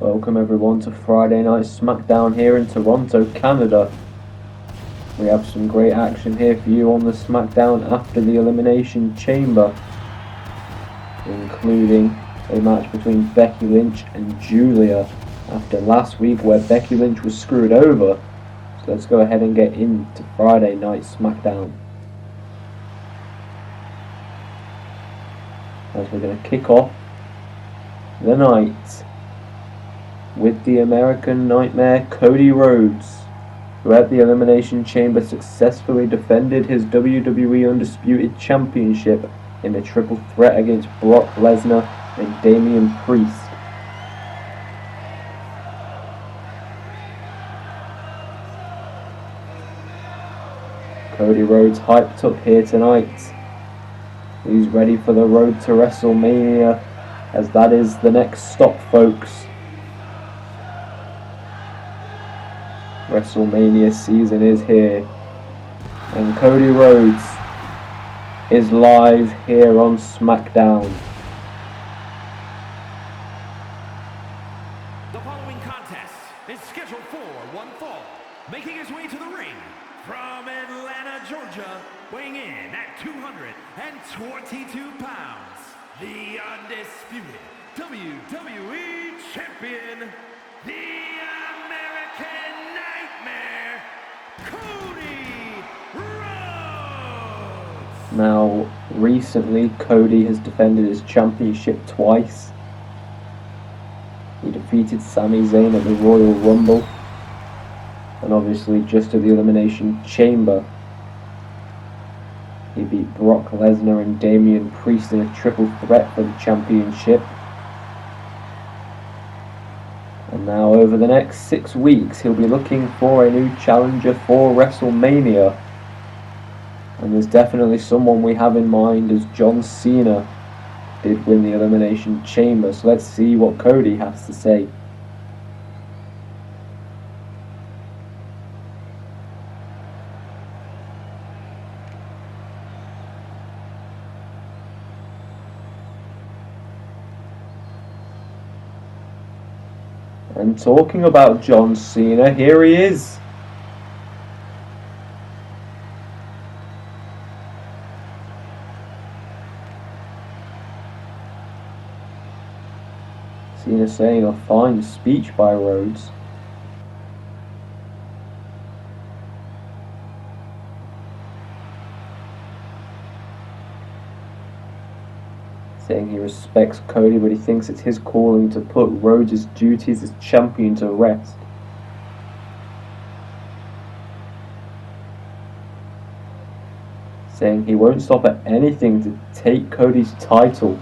Welcome everyone to Friday Night SmackDown here in Toronto, Canada. We have some great action here for you on the SmackDown after the Elimination Chamber, including a match between Becky Lynch and Julia after last week where Becky Lynch was screwed over. So let's go ahead and get into Friday Night SmackDown. As we're going to kick off the night with the American Nightmare Cody Rhodes, who at the Elimination Chamber successfully defended his WWE Undisputed Championship in a triple threat against Brock Lesnar and Damian Priest. Cody Rhodes hyped up here tonight. He's ready for the road to WrestleMania, as that is the next stop, folks. WrestleMania season is here, and Cody Rhodes is live here on SmackDown. The following contest is scheduled for one fall, making his way to the ring from Atlanta, Georgia, weighing in at 222 pounds, the undisputed WWE Champion, the American Nightmare, Cody Rhodes! Now, recently, Cody has defended his championship twice. He defeated Sami Zayn at the Royal Rumble, and obviously just at the Elimination Chamber, he beat Brock Lesnar and Damian Priest in a triple threat for the championship. And now over the next 6 weeks he'll be looking for a new challenger for WrestleMania. And there's definitely someone we have in mind, as John Cena did win the Elimination Chamber. So let's see what Cody has to say. And talking about John Cena, here he is. Cena saying a fine speech by Rhodes. Saying he respects Cody, but he thinks it's his calling to put Rhodes' duties as champion to rest. Saying he won't stop at anything to take Cody's title.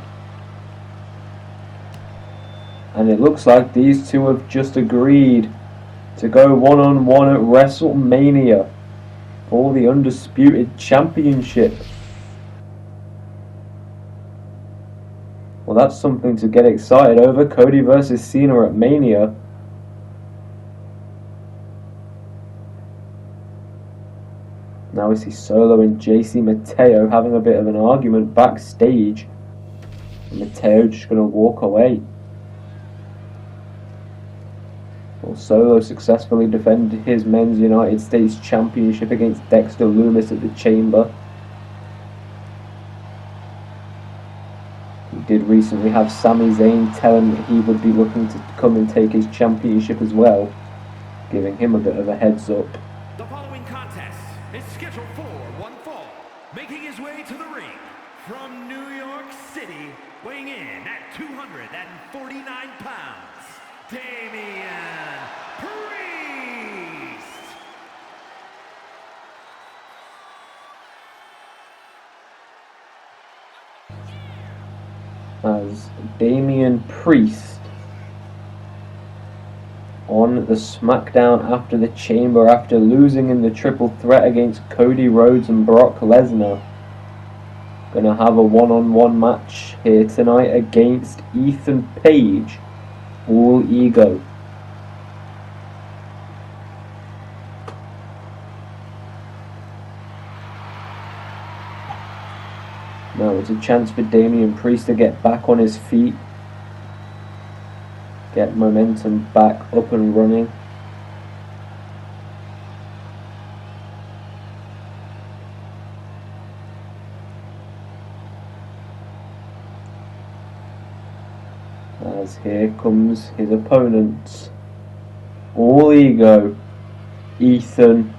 And it looks like these two have just agreed to go one-on-one at WrestleMania for the Undisputed Championship. Well, that's something to get excited over. Cody versus Cena at Mania. Now we see Solo and JC Mateo having a bit of an argument backstage. And Mateo just going to walk away. Well, Solo successfully defended his Men's United States Championship against Dexter Lumis at the Chamber. He did recently have Sami Zayn tell him that he would be looking to come and take his championship as well, giving him a bit of a heads up. The following contest is scheduled for one fall, making his way to the ring from New York City, weighing in at 249 pounds, Damian Priest! As Damian Priest on the SmackDown after the Chamber, after losing in the triple threat against Cody Rhodes and Brock Lesnar. Gonna have a one-on-one match here tonight against Ethan Page, All Ego. Now it's a chance for Damian Priest to get back on his feet. get momentum back up and running. As here comes his opponent, all ego, Ethan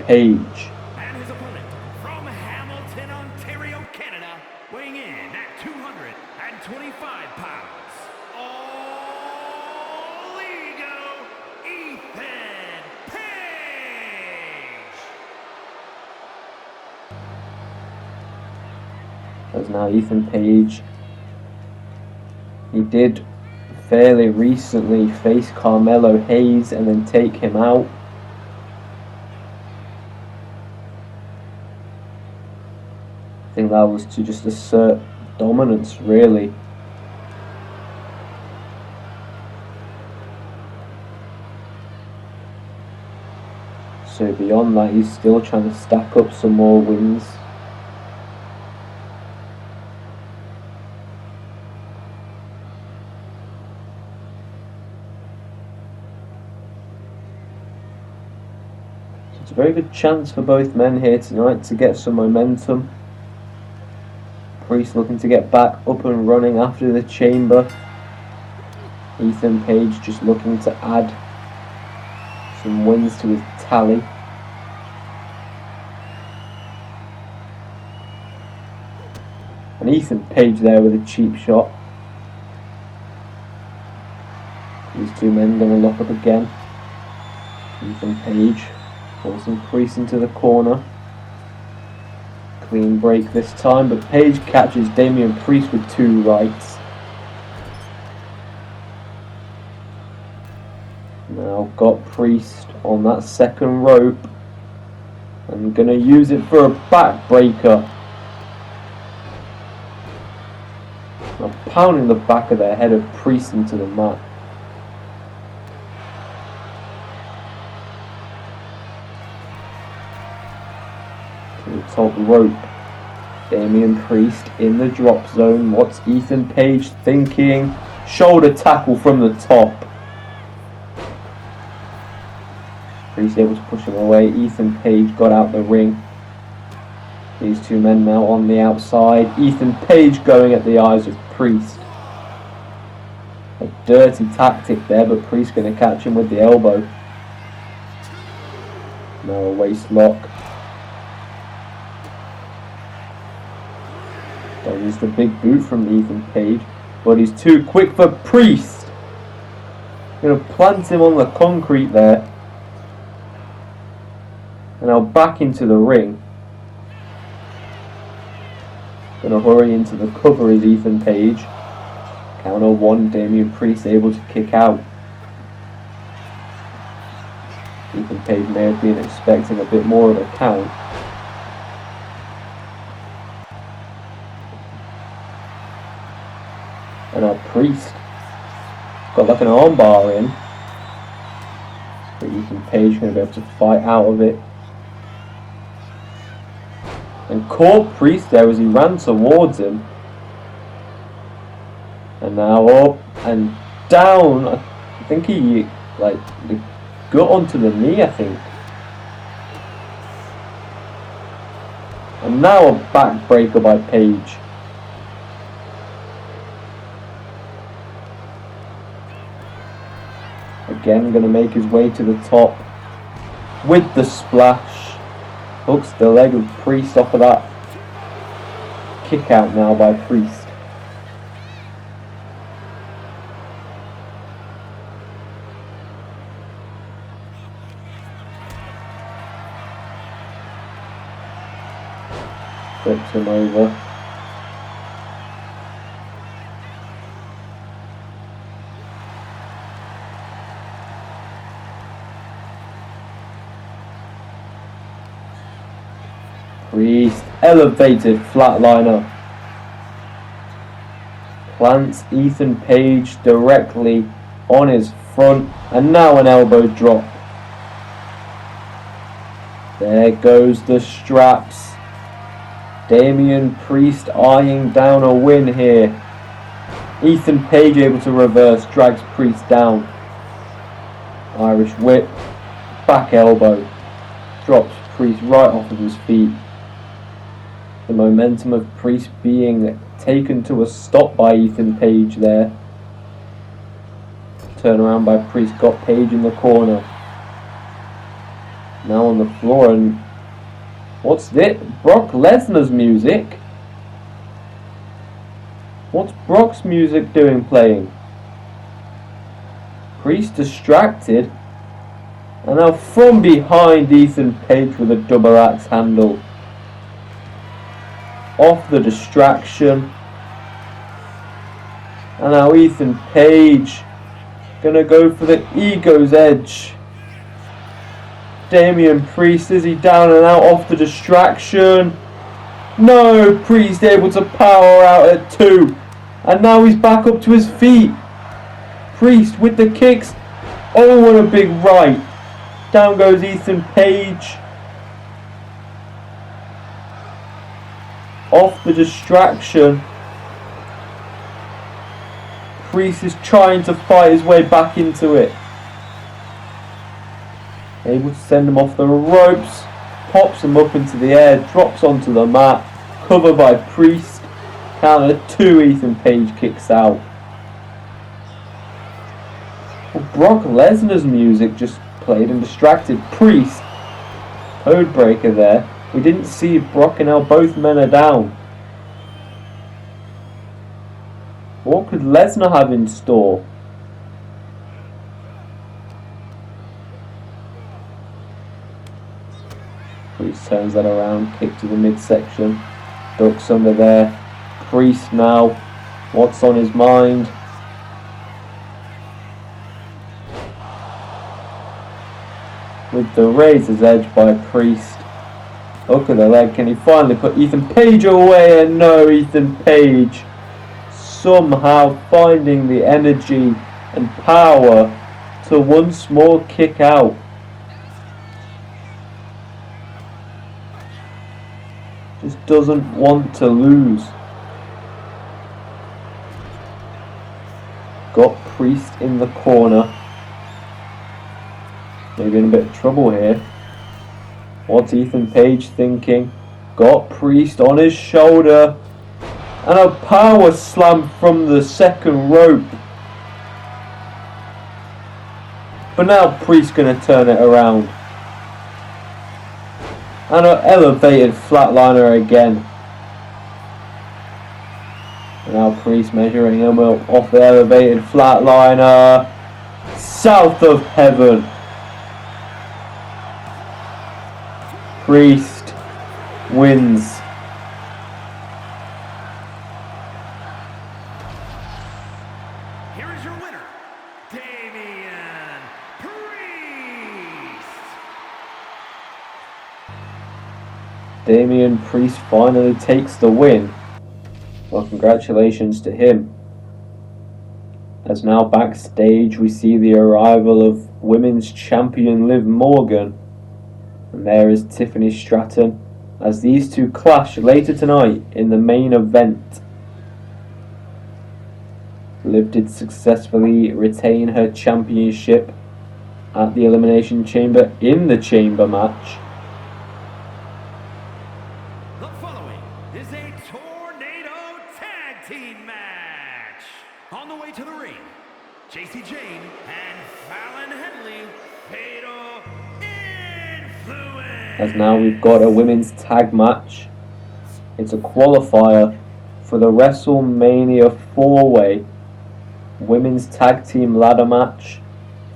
Page. And his opponent from Hamilton, Ontario, Canada, weighing in at 225 pounds, all ego, Ethan Page. As now Ethan Page, he did fairly recently face Carmelo Hayes and then take him out. I think that was to just assert dominance, really. So beyond that, he's still trying to stack up some more wins. So it's a very good chance for both men here tonight to get some momentum. Priest looking to get back up and running after the chamber. Ethan Page just looking to add some wins to his tally. And Ethan Page there with a cheap shot. These two men going to lock up again. Ethan Page forcing Priest into the corner. Clean break this time, but Page catches Damian Priest with two rights. Now got Priest on that second rope. I'm going to use it for a backbreaker. Now pounding the back of the head of Priest into the mat. To the top rope. Damian Priest in the drop zone. What's Ethan Page thinking? Shoulder tackle from the top. Priest able to push him away. Ethan Page got out the ring. These two men now on the outside. Ethan Page going at the eyes of Priest. A dirty tactic there, but Priest going to catch him with the elbow. Now a waist lock. Dodges the big boot from Ethan Page, but he's too quick for Priest. Going to plant him on the concrete there. And now back into the ring. Gonna hurry into the cover is Ethan Page. Counter one, Damian Priest able to kick out. Ethan Page may have been expecting a bit more of a count. And now Priest got like an armbar in. But Ethan Page gonna be able to fight out of it. And caught Priest there as he ran towards him. And now up and down. I think he got onto the knee, I think. And now a backbreaker by Page. Again going to make his way to the top with the splash. Hooks the leg of Priest off of that. Kick out now by Priest. Flips him over. Priest, elevated flatliner. Plants Ethan Page directly on his front, and now an elbow drop. There goes the straps. Damian Priest eyeing down a win here. Ethan Page able to reverse, drags Priest down. Irish whip, back elbow, drops Priest right off of his feet. The momentum of Priest being taken to a stop by Ethan Page there. Turn around by Priest, got Page in the corner. Now on the floor, and what's this? Brock Lesnar's music? What's Brock's music doing playing? Priest distracted. And now from behind, Ethan Page with a double axe handle. Off the distraction. And now Ethan Page gonna go for the Ego's Edge. Damian Priest, is he down and out off the distraction? No, Priest able to power out at 2. And now he's back up to his feet. Priest with the kicks. Oh, what a big right. Down goes Ethan Page. Off the distraction. Priest is trying to fight his way back into it. Able to send him off the ropes. Pops him up into the air. Drops onto the mat. Covered by Priest. Counter 2, Ethan Page kicks out. Well, Brock Lesnar's music just played and distracted Priest. Codebreaker there. We didn't see Brock and now both men are down. What could Lesnar have in store? Priest turns that around, kick to the midsection, ducks under there. Priest now, what's on his mind? With the razor's edge by Priest. Hook of the leg, can he finally put Ethan Page away? And no, Ethan Page somehow finding the energy and power to once more kick out. Just doesn't want to lose. Got Priest in the corner. Maybe in a bit of trouble here. What's Ethan Page thinking? Got Priest on his shoulder. And a power slam from the second rope. But now Priest gonna turn it around. And an elevated flatliner again. And now Priest measuring him up off the elevated flatliner. South of heaven. Priest wins. Here is your winner, Damian Priest. Damian Priest finally takes the win. Well, congratulations to him. As now backstage we see the arrival of Women's Champion Liv Morgan. And there is Tiffany Stratton as these two clash later tonight in the main event. Liv did successfully retain her championship at the Elimination Chamber in the Chamber match. The following is a Tornado Tag Team match. On the way to the ring, JC Jane and Fallon Henley, Fatal Influence. As now we've got a women's tag match. It's a qualifier for the WrestleMania 4-way women's tag team ladder match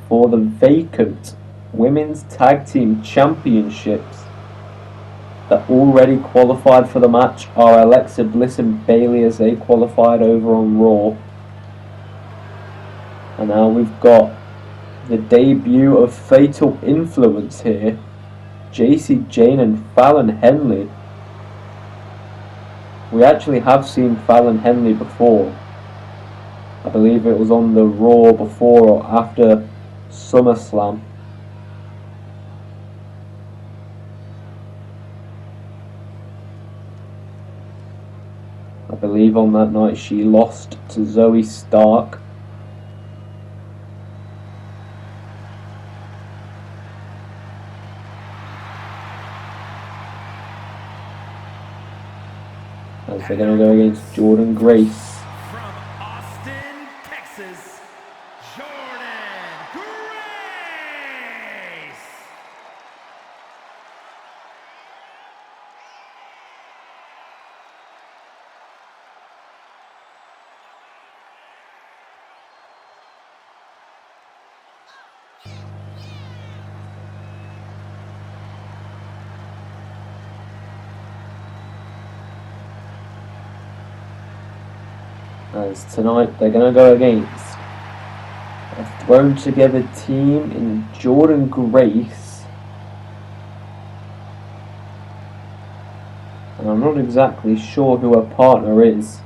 for the vacant women's tag team championships. That already qualified for the match are Alexa Bliss and Bayley as they qualified over on Raw. And now we've got the debut of Fatal Influence here. JC Jane and Fallon Henley. We actually have seen Fallon Henley before. I believe it was on the Raw before or after SummerSlam. I believe on that night she lost to Zoe Stark. As they're going to go against Jordynne Grace. From Austin, Texas, Jordynne Grace. As tonight they're going to go against a thrown together team in Jordynne Grace. And I'm not exactly sure who her partner is.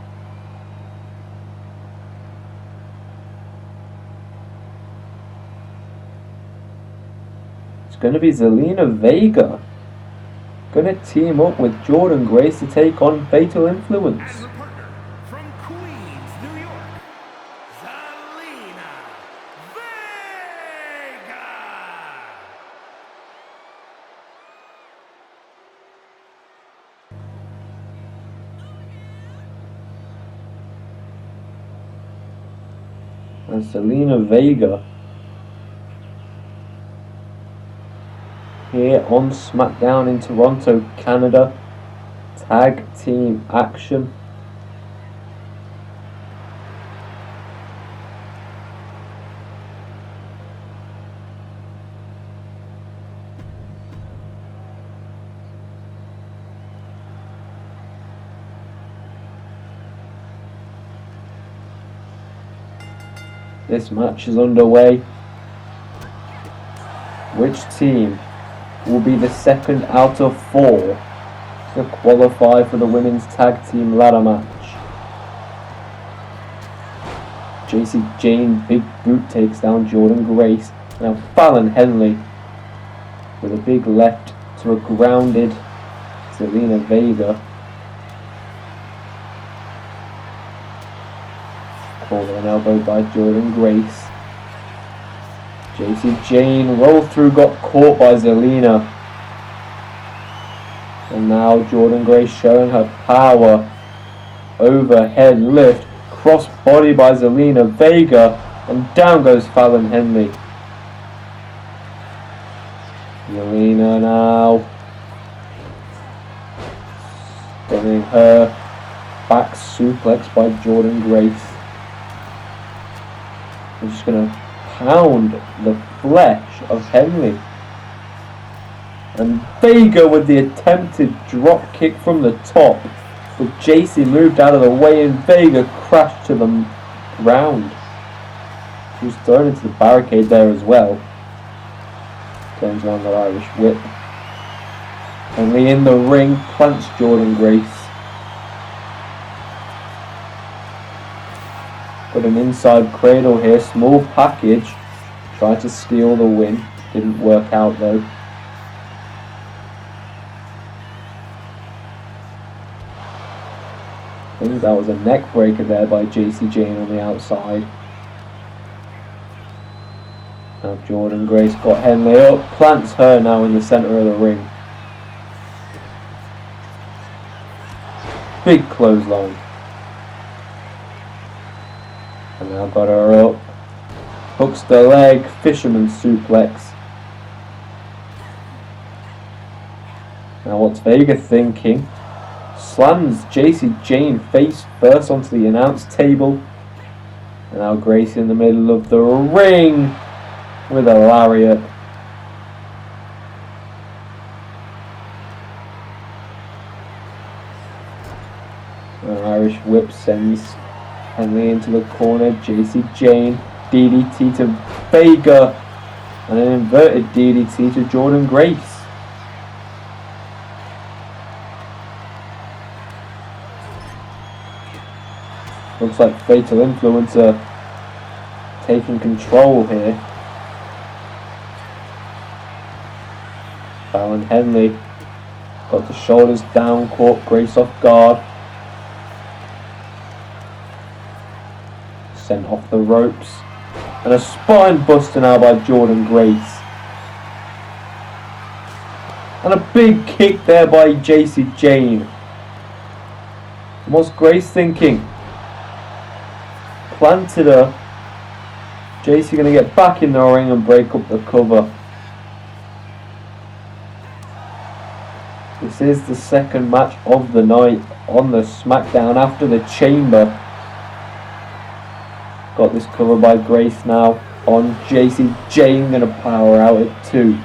It's going to be Zelina Vega. Going to team up with Jordynne Grace to take on Fatal Influence. As a partner from Queens, New York, Zelina Vega. And Zelina Vega here on SmackDown in Toronto, Canada. Tag team action. This match is underway. Which team will be the second out of 4 to qualify for the women's tag team ladder match? JC Jane big boot takes down Jordynne Grace. Now Fallon Henley with a big left to a grounded Zelina Vega. Called an elbow by Jordynne Grace. JC Jane rolled through, got caught by Zelina. And now Jordynne Grace showing her power. Overhead lift, cross body by Zelina Vega, and down goes Fallon Henley. Zelina now stunning her, back suplex by Jordynne Grace. We're just going to pound the flesh of Henley. And Vega with the attempted drop kick from the top. But JC moved out of the way and Vega crashed to the ground. She was thrown into the barricade there as well. Turns around the Irish whip. Henley in the ring, plants Jordynne Grace. Got an inside cradle here, small package. Tried to steal the win, didn't work out though. I think that was a neck breaker there by JC Jane on the outside. Now Jordynne Grace got Henley up, plants her now in the centre of the ring. Big clothesline. And now got her up. Hooks the leg, fisherman suplex. Now what's Vega thinking? Slams JC Jane face first onto the announce table. And now Grace in the middle of the ring with a lariat. An Irish whip sends Henley into the corner. JC Jane, DDT to Vega, and an inverted DDT to Jordynne Grace. Looks like Fatal Influence are taking control here. Fallon Henley got the shoulders down, caught Grace off guard. Sent off the ropes. And a spine buster now by Jordynne Grace. And a big kick there by Jacy Jayne. What's Grace thinking? Planted her. Jacy going to get back in the ring and break up the cover. This is the second match of the night on the SmackDown after the Chamber. Got this cover by Grace now on Jacy Jayne. Going to power out at 2.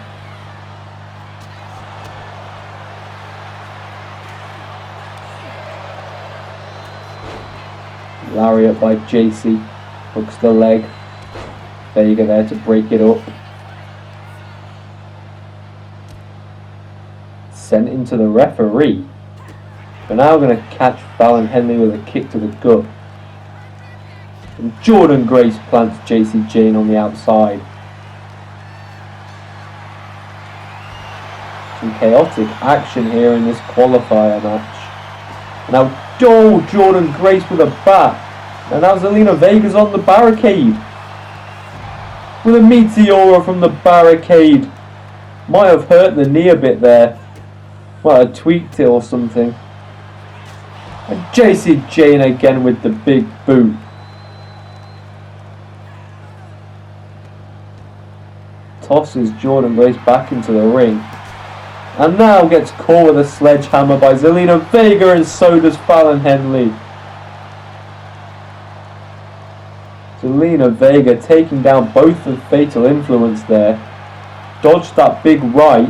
Lariat by Jacy. Hooks the leg. Vega there to break it up. Sent into the referee. We're now going to catch Fallon Henley with a kick to the gut. And Jordynne Grace plants Jacy Jayne on the outside. Some chaotic action here in this qualifier match. Now Jordynne Grace with a bat. And now Zelina Vega's on the barricade. With a Meteora from the barricade. Might have hurt the knee a bit there. Might have tweaked it or something. And Jacy Jayne again with the big boot. Tosses Jordynne Grace back into the ring. And now gets caught with a sledgehammer by Zelina Vega, and so does Fallon Henley. Zelina Vega taking down both of Fatal Influence there. Dodged that big right.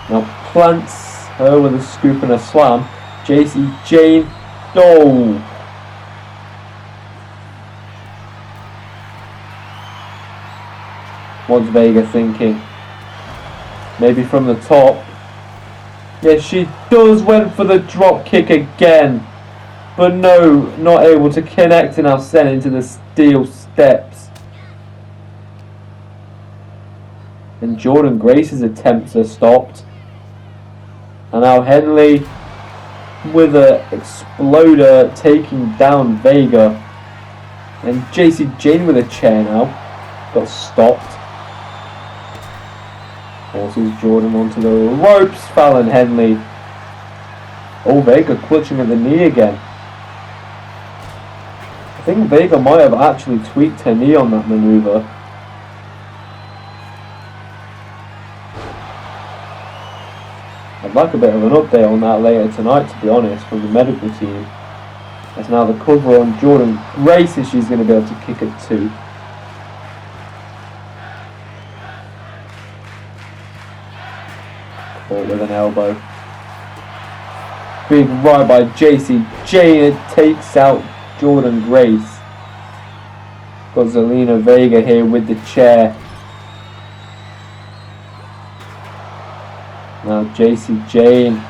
Now plants her with a scoop and a slam. Jacy Jayne. Oh! What's Vega thinking? Maybe from the top. Yes, she does. Went for the drop kick again. But no, not able to connect, and now sent into the steel steps. And Jordynne Grace's attempts are stopped. And now Henley with an exploder taking down Vega. And Jacy Jayne with a chair now. Got stopped. Forces Jordynne onto the ropes. Fallon Henley. Oh, Vega clutching at the knee again. I think Vega might have actually tweaked her knee on that maneuver. I'd like a bit of an update on that later tonight, to be honest, from the medical team. That's now the cover on Jordynne Grace, if she's going to be able to kick at 2. Caught with an elbow. Big right by Jacy Jayne. It takes out Jordynne Grace. Got Zelina Vega here with the chair. Now Jacy Jayne.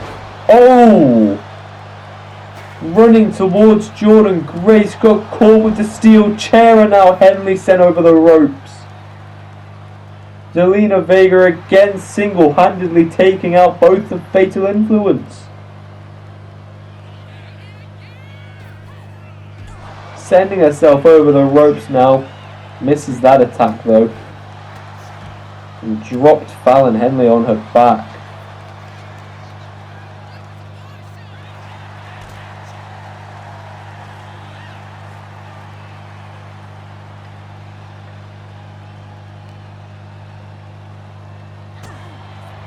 Oh! Running towards Jordynne Grace. Got caught with the steel chair, and now Henley sent over the ropes. Zelina Vega again single-handedly taking out both of Fatal Influence. Sending herself over the ropes now. Misses that attack though. And dropped Fallon Henley on her back.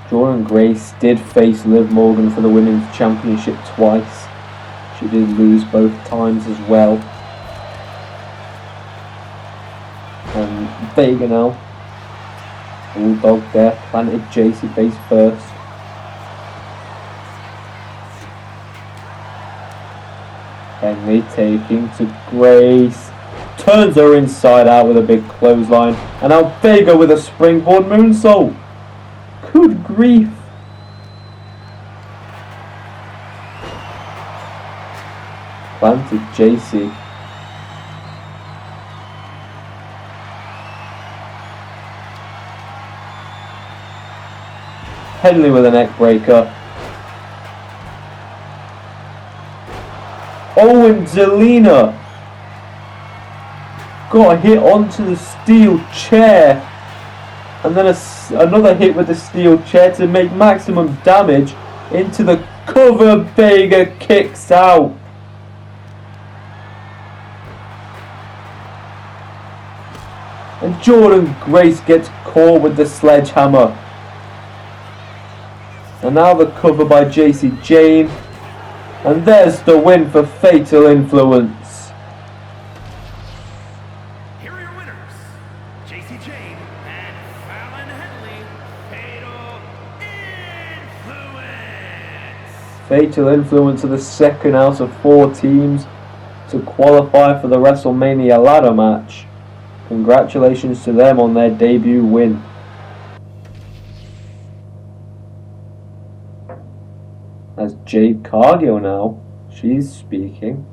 Jordynne Grace did face Liv Morgan for the Women's Championship twice. She did lose both times as well. And Vega now. Bulldog there, planted Jacy face first. Henley taking to Grace. Turns her inside out with a big clothesline. And now Vega with a springboard moonsault. Good grief. Planted Jacy. Henley with a neck breaker. Oh, and Zelina got a hit onto the steel chair. And then another hit with the steel chair to make maximum damage into the cover. Vega kicks out. And Jordan Grace gets caught with the sledgehammer. And now the cover by JC Jane. And there's the win for Fatal Influence. Here are your winners, JC Jane and Fallon Henley. Fatal Influence. Fatal Influence are the second out of 4 teams to qualify for the WrestleMania ladder match. Congratulations to them on their debut win. As Jade Cargill now, she's speaking,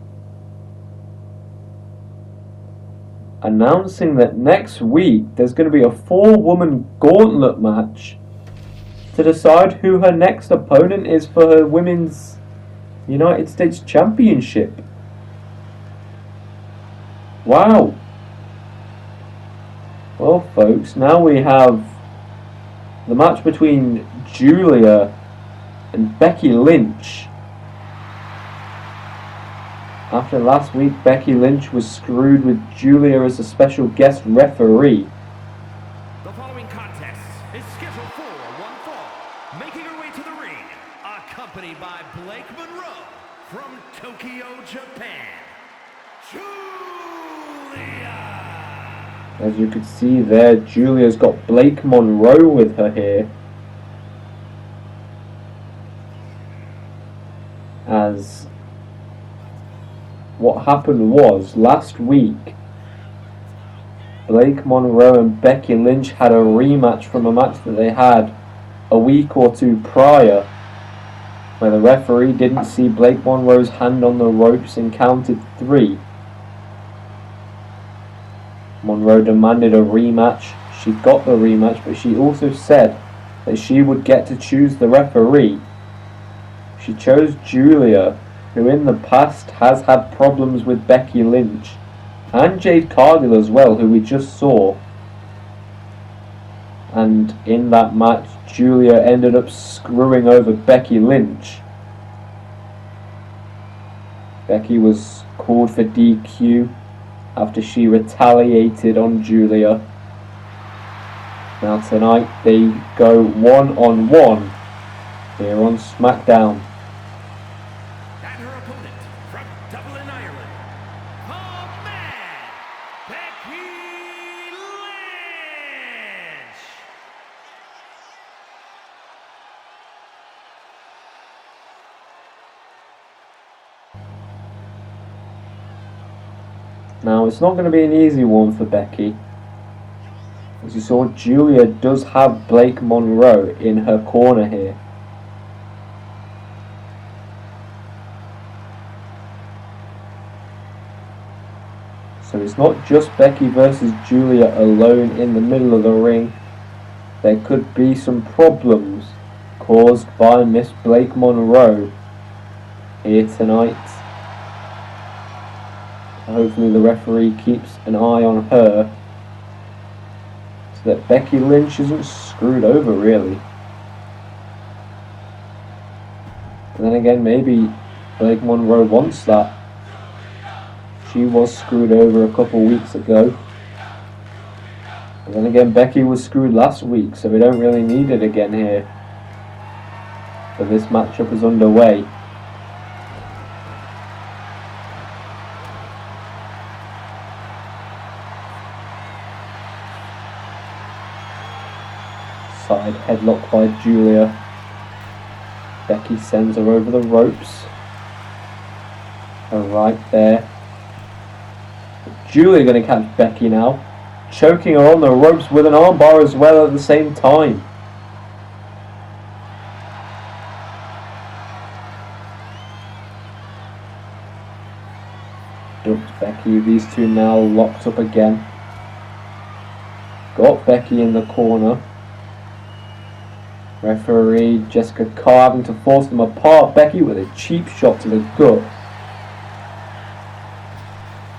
announcing that next week there's going to be a 4-woman gauntlet match to decide who her next opponent is for her Women's United States Championship. Wow. Well, folks, now we have the match between Julia and Becky Lynch. After last week, Becky Lynch was screwed with Julia as a special guest referee. The following contest is scheduled for one fall. Making her way to the ring, accompanied by Blake Monroe from Tokyo, Japan, Julia. As you can see there, Julia's got Blake Monroe with her here. As what happened was, last week, Blake Monroe and Becky Lynch had a rematch from a match that they had a week or 2 prior, where the referee didn't see Blake Monroe's hand on the ropes and counted 3. Monroe demanded a rematch. She got the rematch, but she also said that she would get to choose the referee. She chose Julia, who in the past has had problems with Becky Lynch, and Jade Cargill as well, who we just saw. And in that match, Julia ended up screwing over Becky Lynch. Becky was called for DQ after she retaliated on Julia. Now tonight they go 1-on-1 here on SmackDown. And her opponent from Dublin, Ireland, the man, Becky Lynch. Now it's not going to be an easy one for Becky. As you saw, Julia does have Blake Monroe in her corner here. So it's not just Becky versus Julia alone in the middle of the ring. There could be some problems caused by Miss Blake Monroe here tonight. Hopefully the referee keeps an eye on her so that Becky Lynch isn't screwed over, really. And then again, maybe Blake Monroe wants that. She was screwed over a couple weeks ago. And then again, Becky was screwed last week, so we don't really need it again here. But this matchup is underway. Side headlock by Julia. Becky sends her over the ropes. Her right there. Julia going to catch Becky now, choking her on the ropes with an armbar as well at the same time. Ducked Becky. These two now locked up again. Got Becky in the corner. Referee Jessica Carr having to force them apart. Becky with a cheap shot to the gut.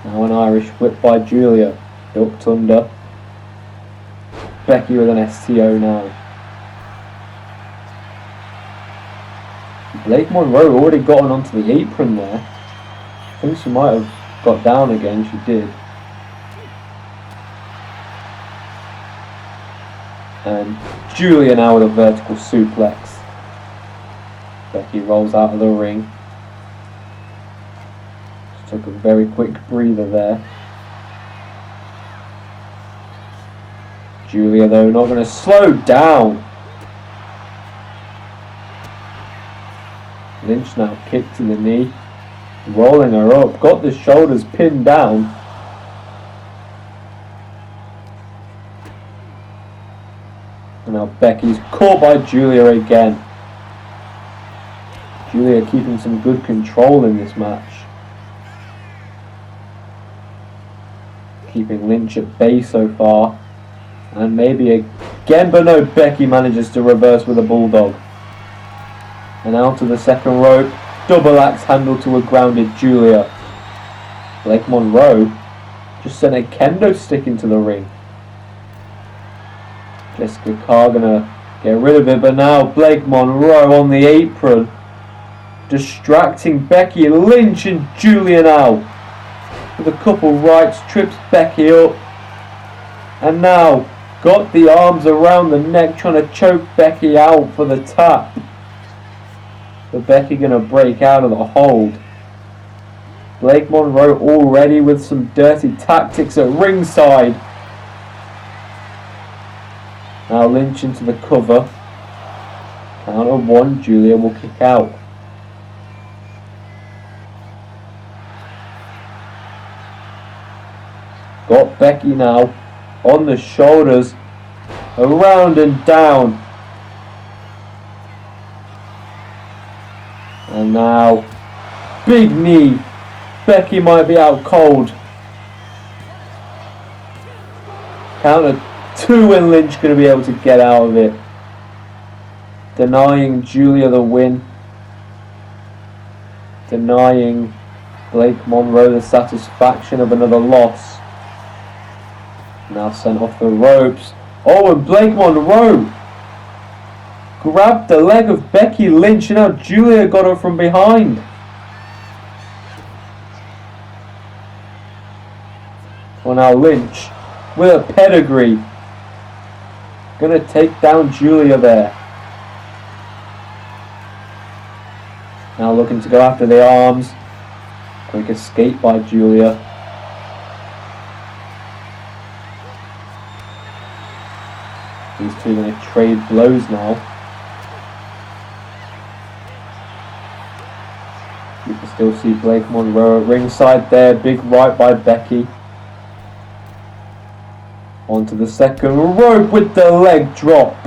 Now an Irish whip by Julia. Ducked under. Becky with an STO now. Blake Monroe already gotten onto the apron there. I think she might have got down again. She did. And Julia now with a vertical suplex. Becky rolls out of the ring. Just took a very quick breather there. Julia though not going to slow down. Lynch now kicked to the knee. Rolling her up. Got the shoulders pinned down. And now Becky's caught by Julia again. Julia keeping some good control in this match. Keeping Lynch at bay so far. And maybe again, but no, Becky manages to reverse with a bulldog. And out to the second rope. Double axe handle to a grounded Julia. Blake Monroe just sent a kendo stick into the ring. Jessica Carr gonna get rid of it, but now Blake Monroe on the apron. Distracting Becky Lynch and Julia now. With a couple rights, trips Becky up. And now got the arms around the neck, trying to choke Becky out for the tap. But Becky gonna break out of the hold. Blake Monroe already with some dirty tactics at ringside. Now Lynch into the cover. Count of one, Julia will kick out. Got Becky now on the shoulders, around and down. And now, big knee. Becky might be out cold. Count of two and Lynch going to be able to get out of it. Denying Julia the win. Denying Blake Monroe the satisfaction of another loss. Now sent off the ropes. Oh, and Blake Monroe grabbed the leg of Becky Lynch, and now Julia got her from behind. Well, now Lynch with a pedigree gonna take down Julia there. Now looking to go after the arms. Quick escape by Julia. These two are going to trade blows now. You can still see Blake Monroe at ringside there. Big right by Becky. Onto the second rope with the leg drop.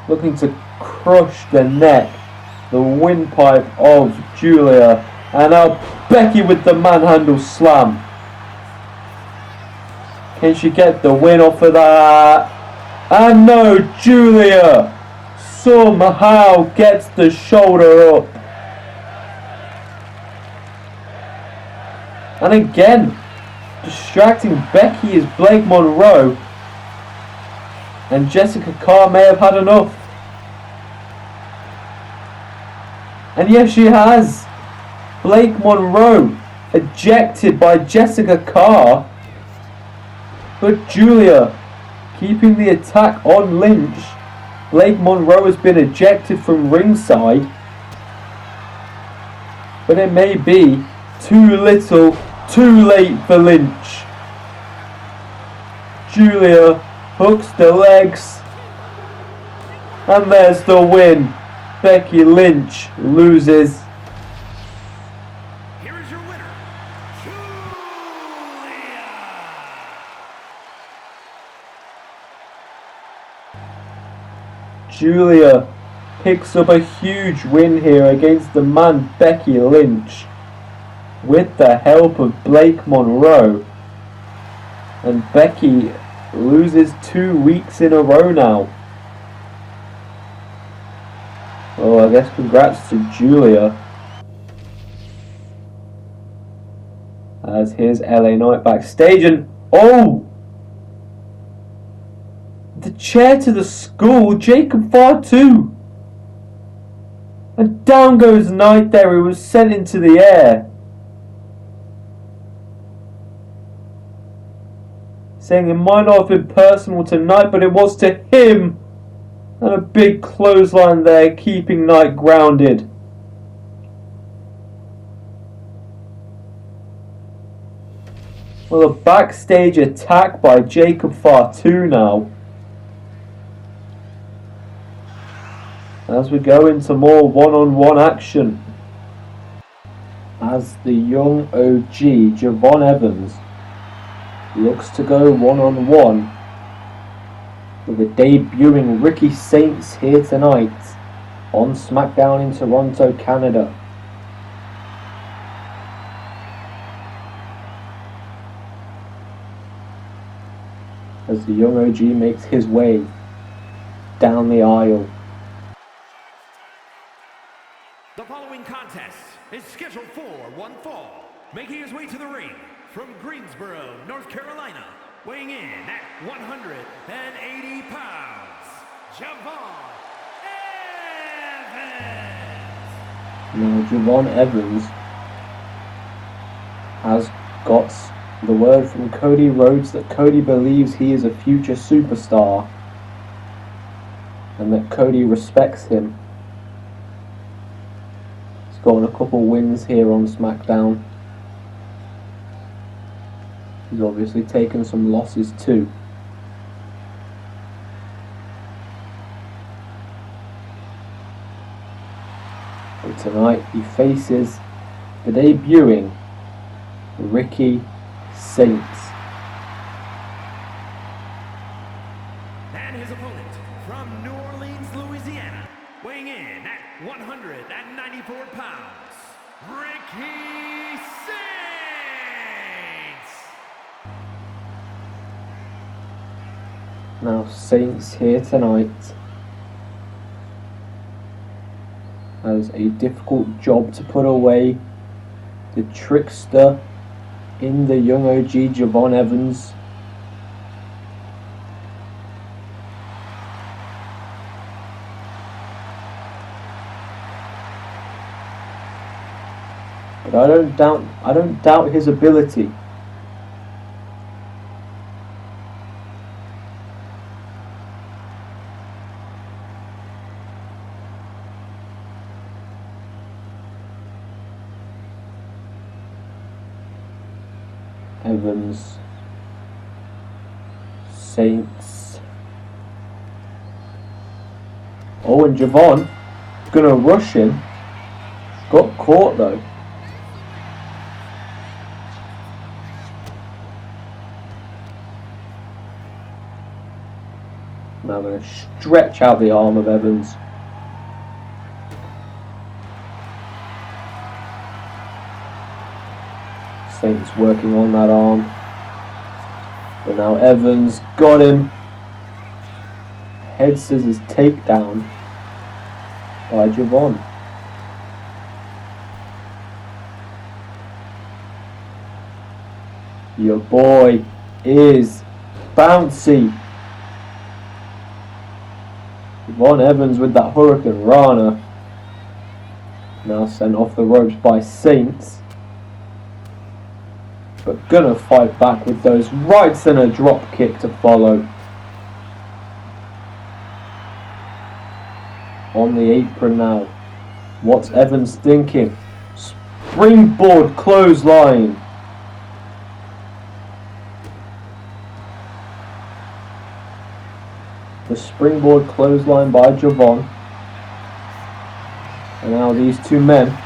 Looking to crush the neck, the windpipe of Julia. And now Becky with the manhandle slam. Can she get the win off of that? And no, Julia somehow gets the shoulder up. And again, distracting Becky is Blake Monroe. And Jessica Carr may have had enough. And yes, she has. Blake Monroe ejected by Jessica Carr. But Julia keeping the attack on Lynch. Blake Monroe has been ejected from ringside. But it may be too little, too late for Lynch. Julia hooks the legs. And there's the win. Becky Lynch loses. Here is your winner, Julia picks up a huge win here against the man Becky Lynch with the help of Blake Monroe. And Becky loses 2 weeks in a row now. Well, I guess congrats to Julia. As here's LA Knight backstage, and oh! The chair to the skull, Jacob Fatu! And down goes Knight there, he was sent into the air. Saying it might not have been personal to Knight, but it was to him. And a big clothesline there, keeping Knight grounded. Well, a backstage attack by Jacob Fatu now. As we go into more one-on-one action. As the young OG, Javon Evans, looks to go one-on-one with the debuting Ricky Saints here tonight on SmackDown in Toronto, Canada. As the young OG makes his way down the aisle. The following contest is scheduled for one fall. Making his way to the ring from Greensboro, North Carolina, weighing in at 180 pounds, Javon Evans. Now Javon Evans has got the word from Cody Rhodes that Cody believes he is a future superstar and that Cody respects him. He's gotten a couple wins here on SmackDown. He's obviously taken some losses too. But tonight he faces the debuting Ricky Saints. And his opponent from New Orleans, Louisiana, weighing in at 194 pounds, Ricky Saints. Now Saints here tonight has a difficult job to put away the trickster in the young OG Javon Evans. But I don't doubt his ability. Evans, Saints. Oh, and Javon gonna rush him. Got caught though. Now gonna stretch out the arm of Evans. Saints working on that arm. But now Evans got him. Head scissors takedown by Javon. Your boy is bouncy. Javon Evans with that Hurricane Rana. Now sent off the ropes by Saints. But gonna fight back with those rights and a drop kick to follow. On the apron now. What's Evans thinking? Springboard clothesline. The springboard clothesline by Javon. And now these two men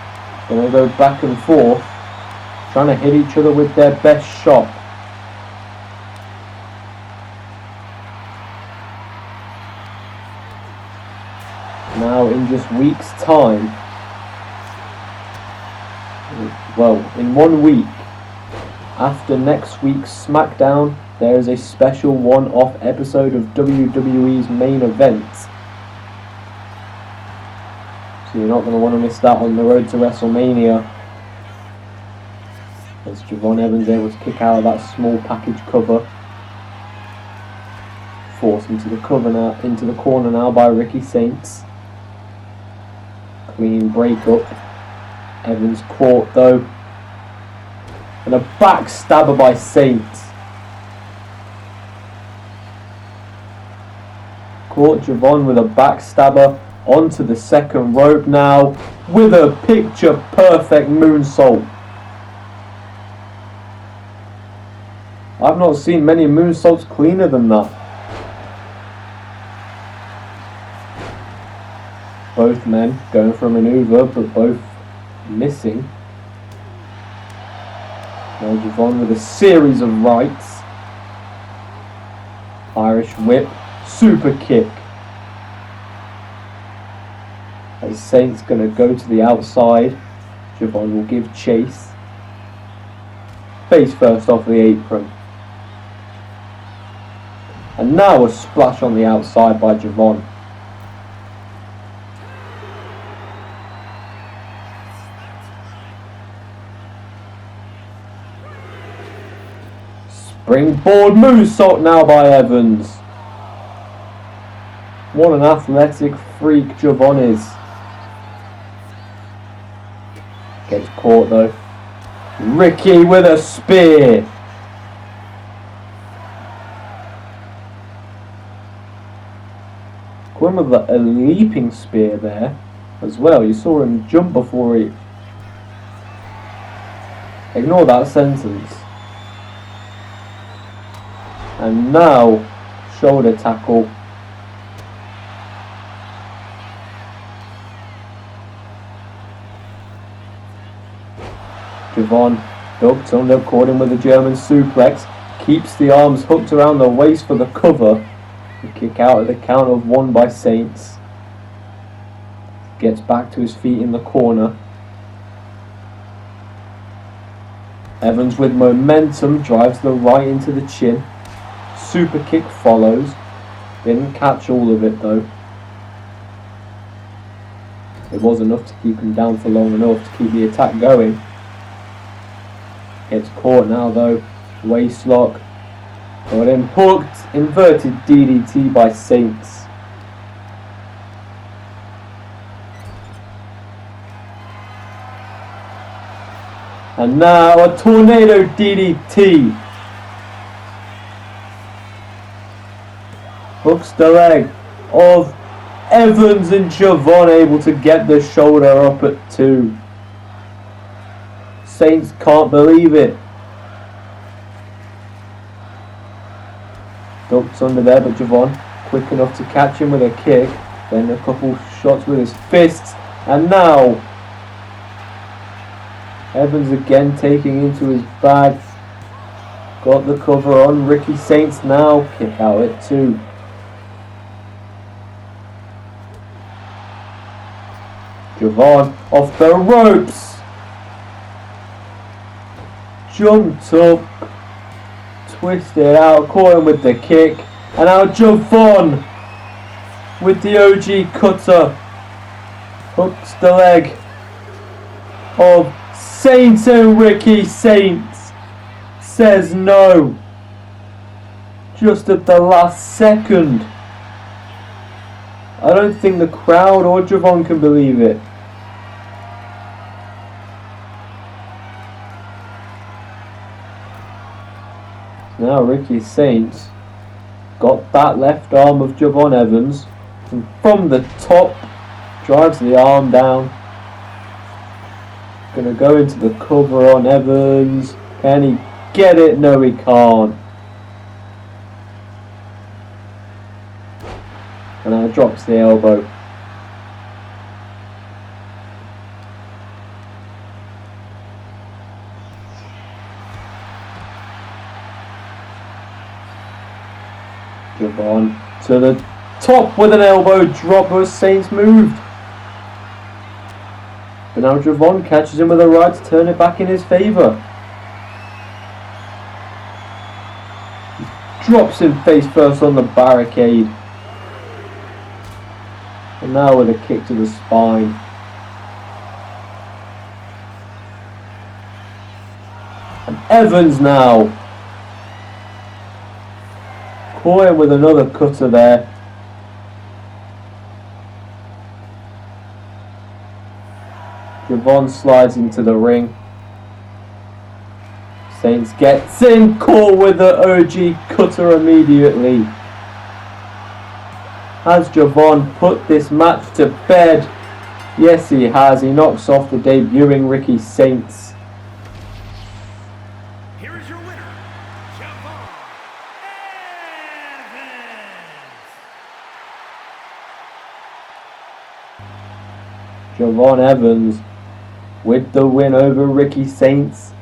gonna go back and forth, trying to hit each other with their best shot. Now in just weeks' time, well, in 1 week, after next week's SmackDown, there is a special one-off episode of WWE's main event. So you're not going to want to miss that on the road to WrestleMania. As Javon Evans able to kick out of that small package cover. Forced into the cover now, into the corner now by Ricky Saints. Clean break up. Evans caught though. And a backstabber by Saints. Caught Javon with a backstabber onto the second rope now with a picture perfect moonsault. I've not seen many moonsaults cleaner than that. Both men going for a maneuver, but both missing. Now Javon with a series of rights. Irish whip, super kick. As Saint's going to go to the outside, Javon will give chase. Face first off the apron. And now a splash on the outside by Javon. Springboard moonsault now by Evans. What an athletic freak Javon is. Gets caught though. Ricky with a spear. Going with a leaping spear there as well. You saw him jump before he... Ignore that sentence. And now, shoulder tackle. Javon ducked under, caught him with a German suplex. Keeps the arms hooked around the waist for the cover. The kick out at the count of 1 by Saints. Gets back to his feet in the corner. Evans with momentum drives the right into the chin. Super kick follows. Didn't catch all of it though. It was enough to keep him down for long enough to keep the attack going. Gets caught now though. Waist lock. Got him hooked. Inverted DDT by Saints. And now a tornado DDT. Hooks the leg of Evans and Javon, able to get the shoulder up at 2. Saints can't believe it. Ducked under there, but Javon quick enough to catch him with a kick. Then a couple shots with his fists. And now Evans again taking into his bag. Got the cover on. Ricky Saints now. Kick out at 2. Javon off the ropes. Jumped up. Twisted out. Caught him with the kick. And now Javon with the OG cutter. Hooks the leg of Saints, and Ricky Saints says no. Just at the last second. I don't think the crowd or Javon can believe it. Now Ricky Saints got that left arm of Javon Evans, and from the top drives the arm down. Gonna go into the cover on Evans. Can he get it? No, he can't. And now drops the elbow. Javon to the top with an elbow drop as Saints moved. But now Javon catches him with a right to turn it back in his favour. Drops him face first on the barricade. And now with a kick to the spine. Evans now. Caught him with another cutter there. Javon slides into the ring. Saints gets in, caught with the OG cutter immediately. Has Javon put this match to bed? Yes, he has. He knocks off the debuting Ricky Saints. Here is your winner, Javon Evans. Javon Evans with the win over Ricky Saints.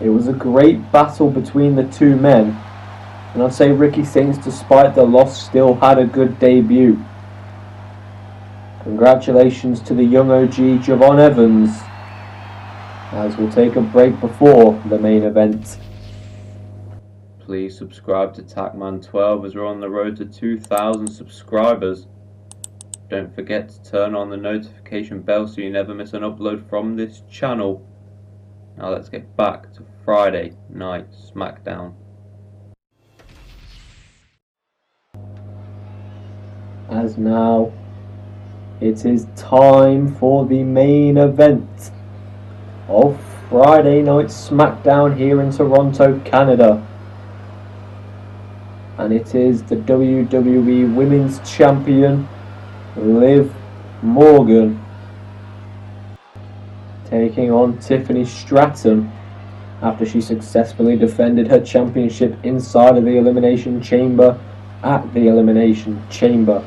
It was a great battle between the two men. And I'd say Ricky Saints, despite the loss, still had a good debut. Congratulations to the young OG Javon Evans, as we'll take a break before the main event. Please subscribe to Tackman12 as we're on the road to 2,000 subscribers. Don't forget to turn on the notification bell so you never miss an upload from this channel. Now let's get back to Friday Night SmackDown. As now, it is time for the main event of Friday Night SmackDown here in Toronto, Canada. And it is the WWE Women's Champion, Liv Morgan, taking on Tiffany Stratton after she successfully defended her championship inside of the Elimination Chamber at the Elimination Chamber.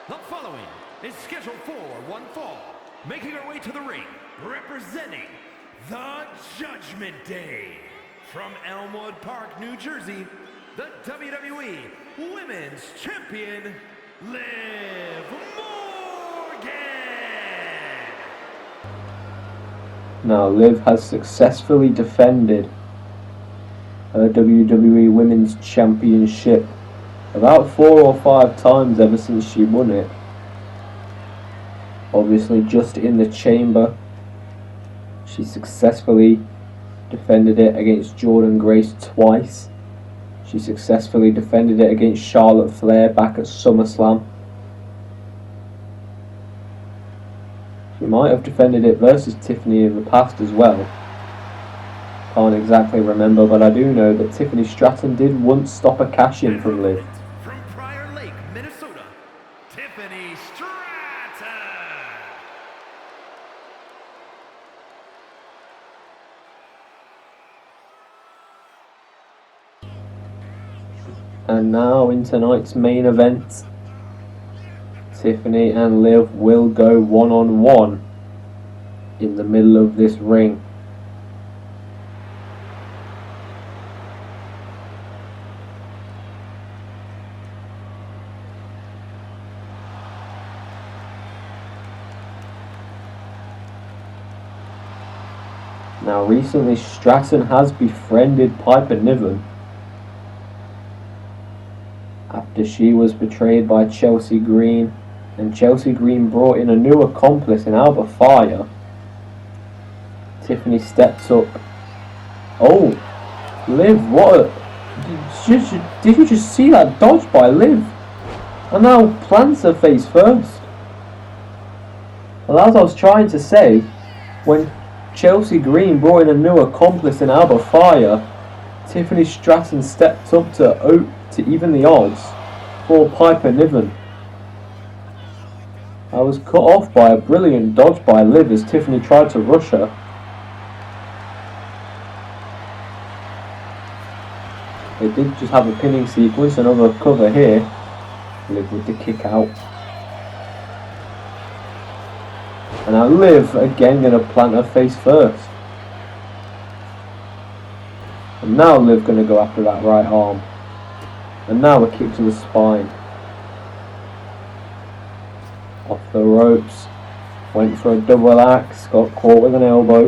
The following is scheduled for one fall, making her way to the ring, representing the Judgment Day. From Elmwood Park, New Jersey, the WWE Women's Champion, Liv Morgan. Now, Liv has successfully defended her WWE Women's Championship about 4 or 5 times ever since she won it. Obviously, just in the chamber, she successfully defended it against Jordynne Grace twice. She successfully defended it against Charlotte Flair back at SummerSlam. She might have defended it versus Tiffany in the past as well. Can't exactly remember, but I do know that Tiffany Stratton did once stop a cash-in from Liv. From Prior Lake, Minnesota, Tiffany Stratton. And now in tonight's main event, Tiffany and Liv will go one-on-one in the middle of this ring. Now recently Stratton has befriended Piper Niven after she was betrayed by Chelsea Green, and Chelsea Green brought in a new accomplice in Alba Fire. Tiffany steps up. Oh, Liv, what a... Did you just see that dodge by Liv? And now plants her face first. Well, as I was trying to say, when Chelsea Green brought in a new accomplice in Alba Fire, Tiffany Stratton stepped up to even the odds for Piper Niven. I was cut off by a brilliant dodge by Liv as Tiffany tried to rush her. They did just have a pinning sequence, another cover here. Liv with the kick out. And now Liv again going to plant her face first. And now Liv going to go after that right arm. And now a kick to the spine. Off the ropes. Went for a double axe. Got caught with an elbow.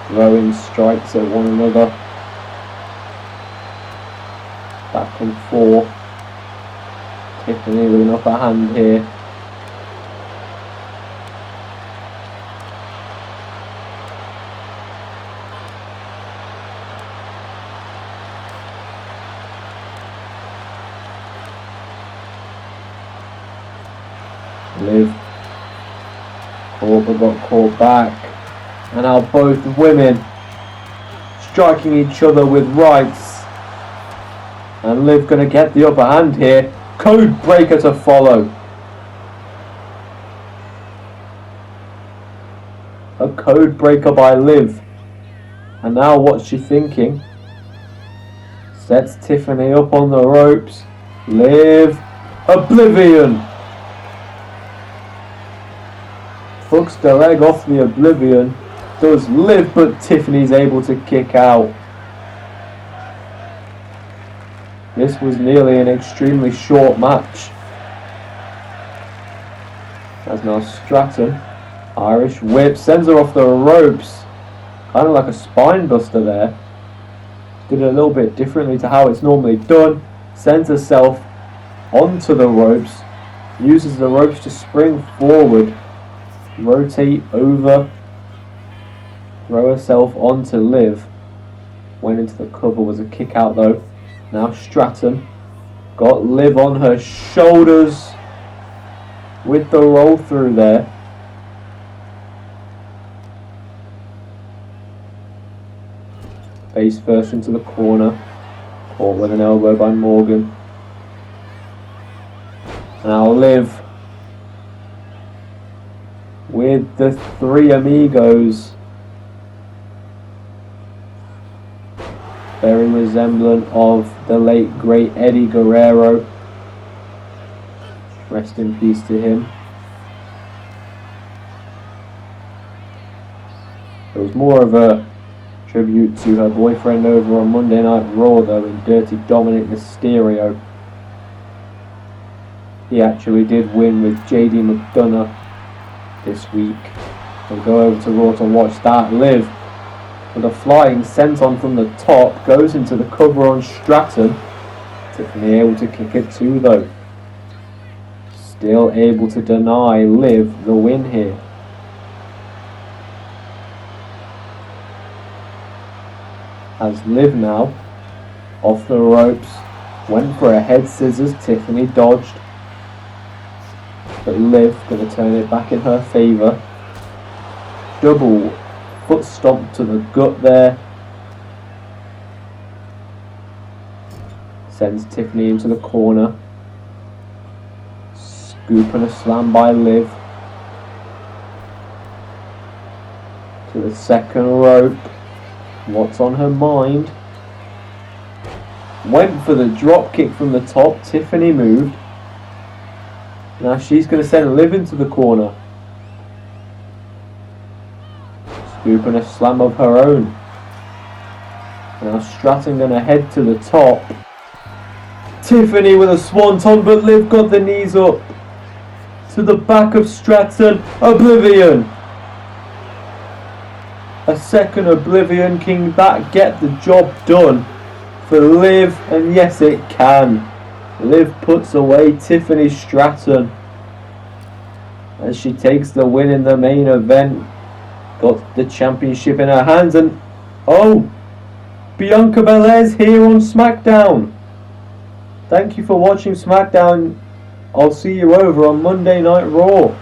Throwing strikes at one another. Back and forth. Tiffany with an upper hand here. Liv. Cooper got caught back. And now both women striking each other with rights. And Liv gonna get the upper hand here. Code breaker to follow. A code breaker by Liv. And now what's she thinking? Sets Tiffany up on the ropes. Liv. Oblivion. Hooks the leg off the Oblivion. Does Liv, but Tiffany's able to kick out. This was nearly an extremely short match. As now Stratton, Irish whip, sends her off the ropes. Kind of like a spine buster there. Did it a little bit differently to how it's normally done. Sends herself onto the ropes. Uses the ropes to spring forward. Rotate over. Throw herself onto Liv. Went into the cover, was a kick out though. Now Stratton got Liv on her shoulders with the roll through there. Face first into the corner. Caught with an elbow by Morgan. Now Liv with the three amigos. Very resemblant of the late great Eddie Guerrero. Rest in peace to him. It was more of a tribute to her boyfriend over on Monday Night Raw though, in Dirty Dominic Mysterio. He actually did win with JD McDonough this week. We'll go over to Raw to watch that. Liv with a flying senton from the top, goes into the cover on Stratton. Tiffany able to kick it too though. Still able to deny Liv the win here. As Liv now off the ropes, went for a head scissors, Tiffany dodged. But Liv gonna turn it back in her favour. Double foot stomp to the gut there. Sends Tiffany into the corner. Scoop and a slam by Liv. To the second rope. What's on her mind? Went for the drop kick from the top. Tiffany moved. Now she's going to send Liv into the corner. Scoop and a slam of her own. Now Stratton going to head to the top. Tiffany with a swanton, but Liv got the knees up. To the back of Stratton. Oblivion. A second Oblivion. Can that get the job done for Liv? And yes, it can. Liv puts away Tiffany Stratton as she takes the win in the main event. Got the championship in her hands, and oh, Bianca Belair's here on SmackDown. Thank you for watching SmackDown. I'll see you over on Monday Night Raw.